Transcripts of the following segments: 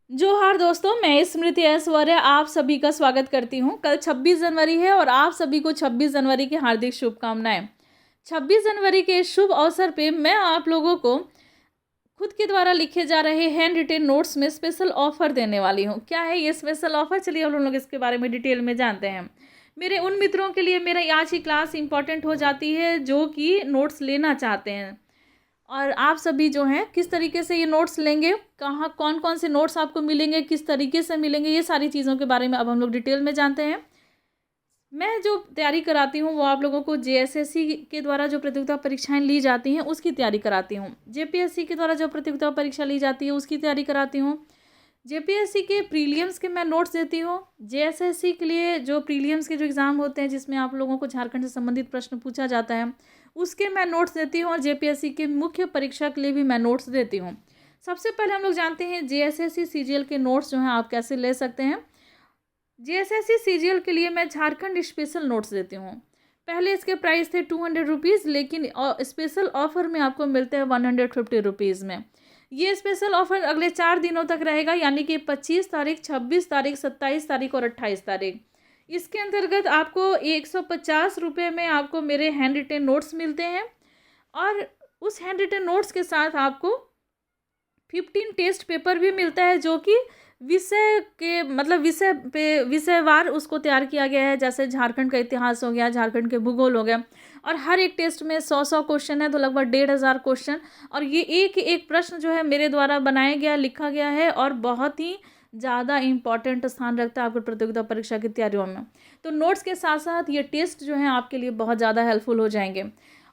जोहार दोस्तों, मैं स्मृति ऐश्वर्य आप सभी का स्वागत करती हूं। कल 26 जनवरी है और आप सभी को 26 जनवरी की हार्दिक शुभकामनाएं। 26 जनवरी के इस शुभ अवसर पे मैं आप लोगों को खुद के द्वारा लिखे जा रहे हैंड रिटेन नोट्स में स्पेशल ऑफर देने वाली हूं। क्या है ये स्पेशल ऑफर? चलिए हम लोग इसके बारे में डिटेल में जानते हैं। मेरे उन मित्रों के लिए मेरा आज की क्लास इंपॉर्टेंट हो जाती है जो कि नोट्स लेना चाहते हैं। और आप सभी जो हैं किस तरीके से ये नोट्स लेंगे, कहाँ कौन कौन से नोट्स आपको मिलेंगे, किस तरीके से मिलेंगे, ये सारी चीज़ों के बारे में अब हम लोग डिटेल में जानते हैं। मैं जो तैयारी कराती हूँ वो आप लोगों को जेएसएससी के द्वारा जो प्रतियोगिता परीक्षाएं ली जाती हैं उसकी तैयारी कराती हूँ। जेपीएससी के द्वारा जो प्रतियोगिता परीक्षा ली जाती है उसकी तैयारी कराती हूँ। जेपीएससी के प्रीलियम्स के मैं नोट्स देती हूँ। जेएसएससी के लिए जो प्रीलियम्स के जो एग्ज़ाम होते हैं जिसमें आप लोगों को झारखंड से संबंधित प्रश्न पूछा जाता है उसके मैं नोट्स देती हूँ। और जेपीएससी के मुख्य परीक्षा के लिए भी मैं नोट्स देती हूँ। सबसे पहले हम लोग जानते हैं जेएसएससी सीजीएल के नोट्स जो हैं आप कैसे ले सकते हैं। जेएसएससी सीजीएल के लिए मैं झारखंड स्पेशल नोट्स देती हूँ। पहले इसके प्राइस थे 200 रुपीज़, लेकिन स्पेशल ऑफर में आपको मिलते हैं 150 रुपीज़ में। ये स्पेशल ऑफर अगले 4 दिनों तक रहेगा, यानी कि 25 तारीख, 26 तारीख, 27 तारीख और 28 तारीख। इसके अंतर्गत आपको 150 रुपये में आपको मेरे हैंड रिटेन नोट्स मिलते हैं। और उस हैंड रिटेन नोट्स के साथ आपको 15 टेस्ट पेपर भी मिलता है जो कि विषय के मतलब विषय पे विषयवार उसको तैयार किया गया है। जैसे झारखंड का इतिहास हो गया, झारखंड के भूगोल हो गया, और हर एक टेस्ट में 100 क्वेश्चन है, तो लगभग 1500 क्वेश्चन। और ये एक एक प्रश्न जो है मेरे द्वारा बनाया गया, लिखा गया है और बहुत ही ज़्यादा इम्पॉर्टेंट स्थान रखता है आपको प्रतियोगिता परीक्षा की तैयारियों में। तो नोट्स के साथ साथ ये टेस्ट जो है आपके लिए बहुत ज़्यादा हेल्पफुल हो जाएंगे।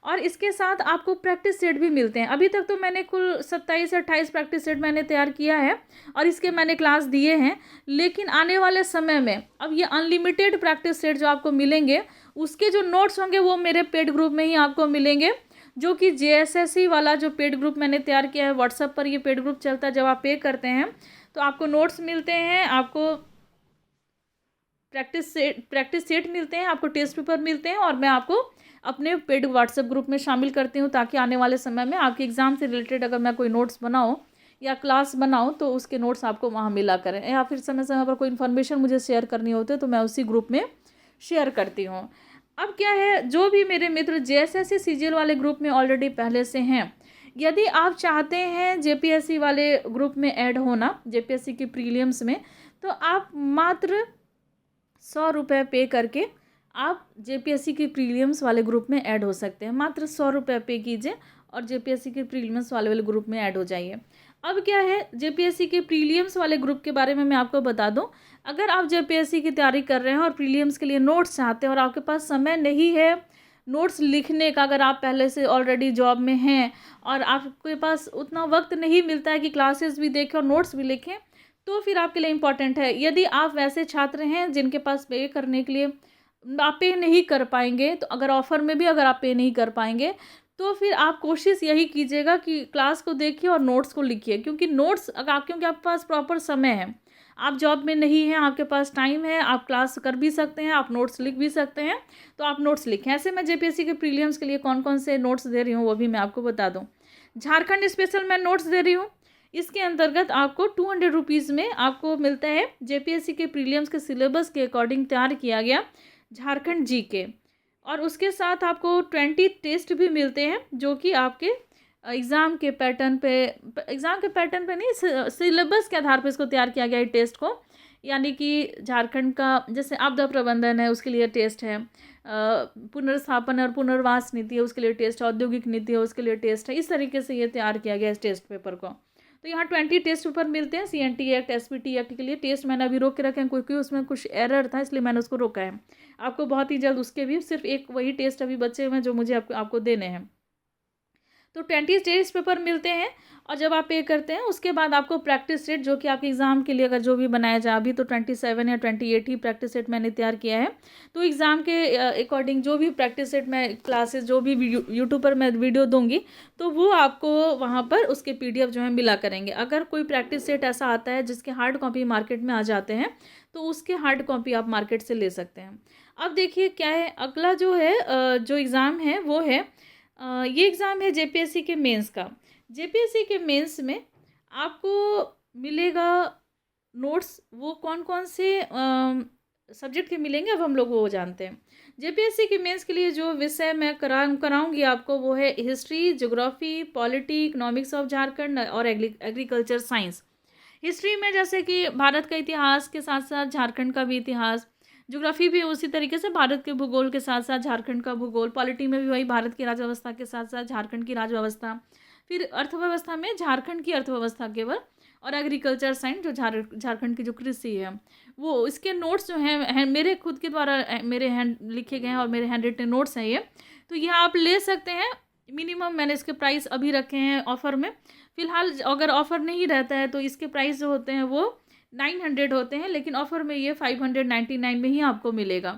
और इसके साथ आपको प्रैक्टिस सेट भी मिलते हैं। अभी तक तो मैंने कुल 27 से 28 प्रैक्टिस सेट मैंने तैयार किया है और इसके मैंने क्लास दिए हैं। लेकिन आने वाले समय में अब ये अनलिमिटेड प्रैक्टिस सेट जो आपको मिलेंगे उसके जो नोट्स होंगे वो मेरे पेड ग्रुप में ही आपको मिलेंगे, जो कि जेएसएससी वाला जो पेड ग्रुप मैंने तैयार किया है। व्हाट्सएप पर ये पेड ग्रुप चलता है। जब आप पे करते हैं तो आपको नोट्स मिलते हैं, आपको प्रैक्टिस सेट मिलते हैं, आपको टेस्ट पेपर मिलते हैं, और मैं आपको अपने पेड व्हाट्सएप ग्रुप में शामिल करती हूँ ताकि आने वाले समय में आपके एग्ज़ाम से रिलेटेड अगर मैं कोई नोट्स बनाऊँ या क्लास बनाऊँ तो उसके नोट्स आपको वहाँ मिला करें, या फिर समय समय पर कोई इन्फॉर्मेशन मुझे शेयर करनी होती है तो मैं उसी ग्रुप में शेयर करती हूँ। अब क्या है, जो भी मेरे मित्र जेएसएससी सीजीएल वाले ग्रुप में ऑलरेडी पहले से हैं, यदि आप चाहते हैं जेपीएससी वाले ग्रुप में ऐड होना, जेपीएससी की प्रीलियम्स में, तो आप मात्र 100 रुपये पे करके आप जेपीएससी के प्रीलियम्स वाले ग्रुप में ऐड हो सकते हैं। मात्र 100 रुपये पे कीजिए और जेपीएससी के प्रीलियम्स वाले ग्रुप में ऐड हो जाइए। अब क्या है, जेपीएससी के प्रीलियम्स वाले ग्रुप के बारे में मैं आपको बता दूं। अगर आप जेपीएससी की तैयारी कर रहे हैं और प्रीलियम्स के लिए नोट्स चाहते हैं और आपके पास समय नहीं है नोट्स लिखने का, अगर आप पहले से ऑलरेडी जॉब में हैं और आपके पास उतना वक्त नहीं मिलता है कि क्लासेस भी देखें और नोट्स भी लिखें, तो फिर आपके लिए इम्पॉर्टेंट है। यदि आप वैसे छात्र हैं जिनके पास पे करने के लिए आप पे नहीं कर पाएंगे, तो अगर ऑफ़र में भी अगर आप पे नहीं कर पाएंगे तो फिर आप कोशिश यही कीजिएगा कि क्लास को देखिए और नोट्स को लिखिए। क्योंकि नोट्स क्योंकि आपके पास प्रॉपर समय है, आप जॉब में नहीं हैं, आपके पास टाइम है, आप क्लास कर भी सकते हैं, आप नोट्स लिख भी सकते हैं, तो आप नोट्स लिखें। ऐसे मैं जेपीएससी के प्रीलियम्स के लिए कौन कौन से नोट्स दे रही हूँ वो भी मैं आपको बता दूँ। झारखंड स्पेशल मैं नोट्स दे रही हूँ। इसके अंतर्गत आपको 200 रुपीज़ में आपको मिलता है जेपीएससी के प्रीलियम्स के सिलेबस के अकॉर्डिंग तैयार किया गया झारखंड जीके, और उसके साथ आपको 20 टेस्ट भी मिलते हैं जो कि आपके एग्ज़ाम के पैटर्न पे नहीं, सिलेबस के आधार पर इसको तैयार किया गया है टेस्ट को। यानी कि झारखंड का जैसे आपदा प्रबंधन है उसके लिए टेस्ट है, पुनर्स्थापन और पुनर्वास नीति है उसके लिए टेस्ट है, औद्योगिक नीति है उसके लिए टेस्ट है। इस तरीके से ये तैयार किया गया इस टेस्ट पेपर को। तो यहाँ 20 टेस्ट पेपर मिलते हैं। सीएनटी एक्ट, एसपीटी एक्ट के लिए टेस्ट मैंने अभी रोक के रखे हैं क्योंकि उसमें कुछ एरर था, इसलिए मैंने उसको रोका है। आपको बहुत ही जल्द उसके भी सिर्फ एक वही टेस्ट अभी बचे हुए हैं जो मुझे आपको देने हैं। तो 20 टेस्ट पेपर मिलते हैं, और जब आप पे करते हैं उसके बाद आपको प्रैक्टिस सेट जो कि आपके एग्ज़ाम के लिए अगर जो भी बनाया जाए, अभी तो 27 या 28 ही प्रैक्टिस सेट मैंने तैयार किया है। तो एग्ज़ाम के अकॉर्डिंग जो भी प्रैक्टिस सेट मैं क्लासेस जो भी यूट्यूब पर मैं वीडियो दूंगी तो वो आपको वहाँ पर उसके पीडीएफ जो है मिला करेंगे। अगर कोई प्रैक्टिस सेट ऐसा आता है जिसके हार्ड कॉपी मार्केट में आ जाते हैं तो उसके हार्ड कॉपी आप मार्केट से ले सकते हैं। अब देखिए क्या है, अगला जो है जो एग्ज़ाम है वो है ये एग्ज़ाम है जेपीएससी के मेंस का। जेपीएससी के मेंस में आपको मिलेगा नोट्स वो कौन कौन से सब्जेक्ट के मिलेंगे, अब हम लोग वो जानते हैं। जेपीएससी की मेंस के लिए जो विषय मैं कराऊंगी आपको वो है history, geography, polity, economics of Jharkhand और एग्रीकल्चर साइंस। हिस्ट्री में जैसे कि भारत का इतिहास के साथ साथ झारखंड का भी इतिहास, ज्योग्राफी भी उसी तरीके से भारत के भूगोल के साथ साथ झारखंड का भूगोल, पॉलिटी में भी वही भारत की राज्यव्यवस्था के साथ साथ झारखंड की राज्यव्यवस्था, फिर अर्थव्यवस्था में झारखंड की अर्थव्यवस्था केवल, और एग्रीकल्चर साइंस जो झारखंड की जो कृषि है वो। इसके नोट्स जो हैं मेरे खुद के द्वारा मेरे हैंड लिखे गए हैं और मेरे हैंड रिटन नोट्स हैं ये, तो ये आप ले सकते हैं। मिनिमम मैंने इसके प्राइस अभी रखे हैं ऑफ़र में, फ़िलहाल अगर ऑफ़र नहीं रहता है तो इसके प्राइस जो होते हैं वो 900 होते हैं, लेकिन ऑफ़र में ये 599 में ही आपको मिलेगा,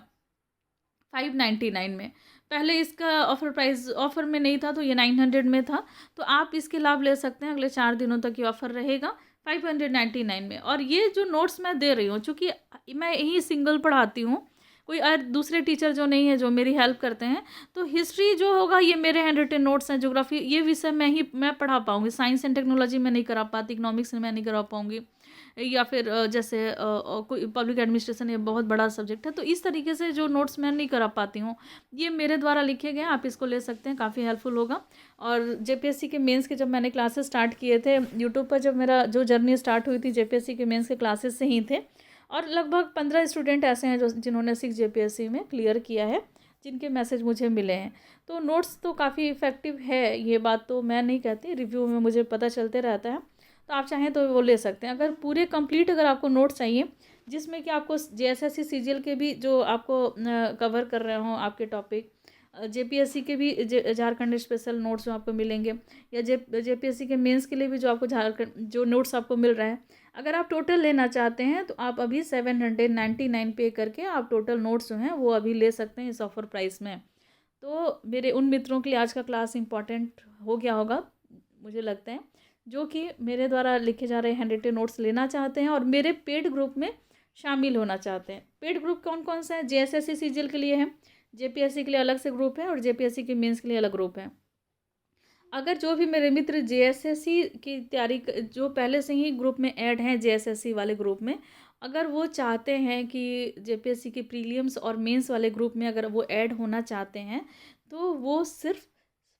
599 में। पहले इसका ऑफ़र प्राइस ऑफ़र में नहीं था तो ये 900 में था, तो आप इसके लाभ ले सकते हैं। अगले 4 दिनों तक ये ऑफ़र रहेगा 599 में। और ये जो नोट्स मैं दे रही हूँ, चूँकि मैं यही सिंगल पढ़ाती हूँ, कोई और दूसरे टीचर जो नहीं है जो मेरी हेल्प करते हैं, तो हिस्ट्री जो होगा ये मेरे हैंड रिटन नोट्स हैं, ज्योग्राफी ये विषय मैं पढ़ा पाऊँगी, साइंस एंड टेक्नोलॉजी में नहीं करा पाती, इकोनॉमिक्स में मैं नहीं करा पाऊँगी, या फिर जैसे कोई पब्लिक एडमिनिस्ट्रेशन ये बहुत बड़ा सब्जेक्ट है, तो इस तरीके से जो नोट्स मैं नहीं करा पाती हूँ, ये मेरे द्वारा लिखे गए हैं, आप इसको ले सकते हैं, काफ़ी हेल्पफुल होगा। और जेपीएससी के मेंस के जब मैंने क्लासेस स्टार्ट किए थे यूट्यूब पर, जब मेरा जो जर्नी स्टार्ट हुई थी जेपीएससी के मेंस के क्लासेस से ही थे, और लगभग 15 स्टूडेंट ऐसे हैं जो जिन्होंने 6 जेपीएससी में क्लियर किया है, जिनके मैसेज मुझे मिले हैं। तो नोट्स तो काफ़ी इफ़ेक्टिव है, ये बात तो मैं नहीं कहती, रिव्यू में मुझे पता चलते रहता है, तो आप चाहें तो वो ले सकते हैं। अगर पूरे कंप्लीट अगर आपको नोट्स चाहिए जिसमें कि आपको जेएसएससी सीजीएल के भी जो आपको कवर कर रहे हों आपके टॉपिक, जेपीएससी के भी झारखंड स्पेशल नोट्स जो आपको मिलेंगे, या जेपीएससी के मेंस के लिए भी जो आपको झारखंड जो नोट्स आपको मिल रहा है, अगर आप टोटल लेना चाहते हैं तो आप अभी 799 पे करके आप टोटल नोट्स जो हैं वो अभी ले सकते हैं इस ऑफ़र प्राइस में। तो मेरे उन मित्रों के लिए आज का क्लास इंपॉर्टेंट हो गया होगा मुझे लगता है, जो कि मेरे द्वारा लिखे जा रहे हैंड रिटन नोट्स लेना चाहते हैं और मेरे पेड ग्रुप में शामिल होना चाहते हैं। पेड ग्रुप कौन कौन सा है? जेएसएससी सीजीएल के लिए है, जेपीएससी के लिए अलग से ग्रुप है, और जेपीएससी के मेंस के लिए अलग ग्रुप है। अगर जो भी मेरे मित्र जेएसएससी की तैयारी जो पहले से ही ग्रुप में ऐड हैं, जेएसएससी वाले ग्रुप में, अगर वो चाहते हैं कि जेपीएससी के प्रीलिम्स और मेंस वाले ग्रुप में अगर वो ऐड होना चाहते हैं, तो वो सिर्फ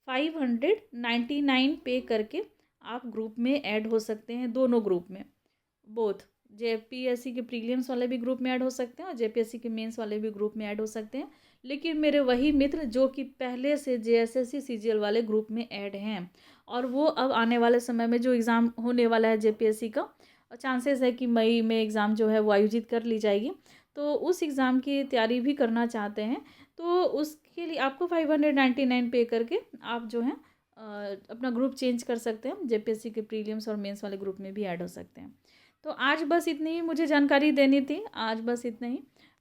599 पे करके आप ग्रुप में ऐड हो सकते हैं, दोनों ग्रुप में, बोथ जेपीएससी के प्रीलिम्स वाले भी ग्रुप में ऐड हो सकते हैं और जेपीएससी के मेंस वाले भी ग्रुप में ऐड हो सकते हैं। लेकिन मेरे वही मित्र जो कि पहले से जेएसएससी सीजीएल वाले ग्रुप में ऐड हैं, और वो अब आने वाले समय में जो एग्ज़ाम होने वाला है जेपीएससी का, चांसेस है कि मई में एग्ज़ाम जो है वो आयोजित कर ली जाएगी, तो उस एग्ज़ाम की तैयारी भी करना चाहते हैं, तो उसके लिए आपको 599 पे करके आप जो है अपना ग्रुप चेंज कर सकते हैं, जेपीएससी के प्रीलिम्स और मेंस वाले ग्रुप में भी ऐड हो सकते हैं। तो आज बस इतनी ही मुझे जानकारी देनी थी, आज बस इतना ही।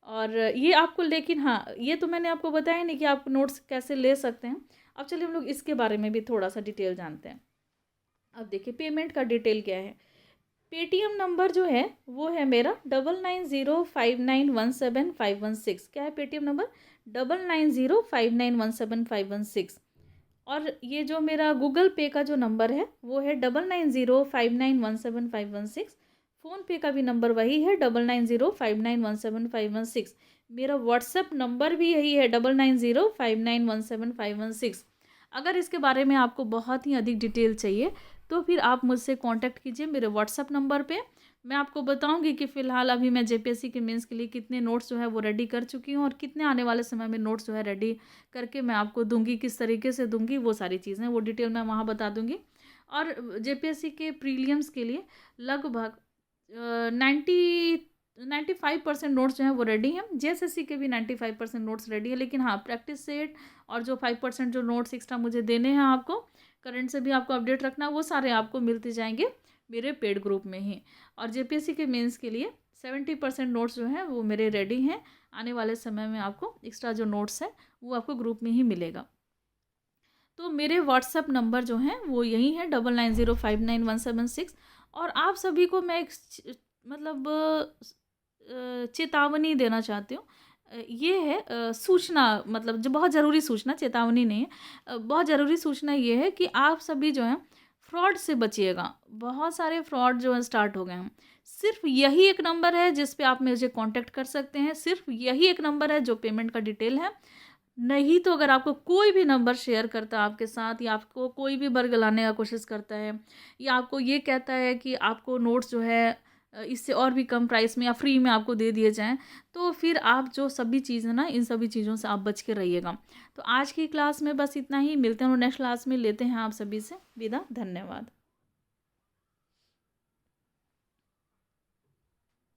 और ये आपको, लेकिन हाँ, ये तो मैंने आपको बताया नहीं कि आप नोट्स कैसे ले सकते हैं। अब चलिए हम लोग इसके बारे में भी थोड़ा सा डिटेल जानते हैं। अब देखिए पेमेंट का डिटेल क्या है। पेटीएम नंबर जो है वो है मेरा 9905917516। क्या है पेटीएम नंबर? 9905917516। और ये जो मेरा गूगल पे का जो नंबर है वो है 9905917516। फ़ोनपे का भी नंबर वही है 9905917516। मेरा व्हाट्सएप नंबर भी यही है 9905917516। अगर इसके बारे में आपको बहुत ही अधिक डिटेल चाहिए तो फिर आप मुझसे कांटेक्ट कीजिए मेरे व्हाट्सएप नंबर पे। मैं आपको बताऊंगी कि फ़िलहाल अभी मैं जेपीएससी के मेंस के लिए कितने नोट्स जो है वो रेडी कर चुकी हूँ और कितने आने वाले समय में नोट्स जो है रेडी करके मैं आपको दूंगी, किस तरीके से दूंगी, वो सारी चीज़ें वो डिटेल मैं वहाँ बता दूंगी। और जेपीएससी के प्रीलियम्स के लिए लगभग 95% नोट्स जो हैं वो रेडी हैं। जेएसएससी के भी 95% नोट्स रेडी है, लेकिन हाँ प्रैक्टिस सेट और जो 5% जो नोट्स एक्स्ट्रा मुझे देने हैं आपको, करंट से भी आपको अपडेट रखना, वो सारे आपको मिलते जाएंगे मेरे पेड ग्रुप में ही। और जेपीएससी के मेंस के लिए 70% नोट्स जो हैं वो मेरे रेडी हैं। आने वाले समय में आपको एक्स्ट्रा जो नोट्स हैं वो आपको ग्रुप में ही मिलेगा। तो मेरे व्हाट्सएप नंबर जो हैं वो यही है 99059176। और आप सभी को मैं एक मतलब चेतावनी देना चाहती हूँ। ये है सूचना, मतलब जो बहुत ज़रूरी सूचना, चेतावनी नहीं है, बहुत ज़रूरी सूचना ये है कि आप सभी जो हैं फ्रॉड से बचिएगा। बहुत सारे फ्रॉड जो है स्टार्ट हो गए हैं। सिर्फ यही एक नंबर है जिस पे आप मुझे कांटेक्ट कर सकते हैं, सिर्फ यही एक नंबर है जो पेमेंट का डिटेल है। नहीं तो अगर आपको कोई भी नंबर शेयर करता है आपके साथ, या आपको कोई भी बरगलाने का कोशिश करता है, या आपको ये कहता है कि आपको नोट्स जो है इससे और भी कम प्राइस में या फ्री में आपको दे दिए जाएं, तो फिर आप जो सभी चीज़ें ना, इन सभी चीज़ों से आप बच के रहिएगा। तो आज की क्लास में बस इतना ही, मिलते हैं नेक्स्ट क्लास में, लेते हैं आप सभी से विदा। धन्यवाद।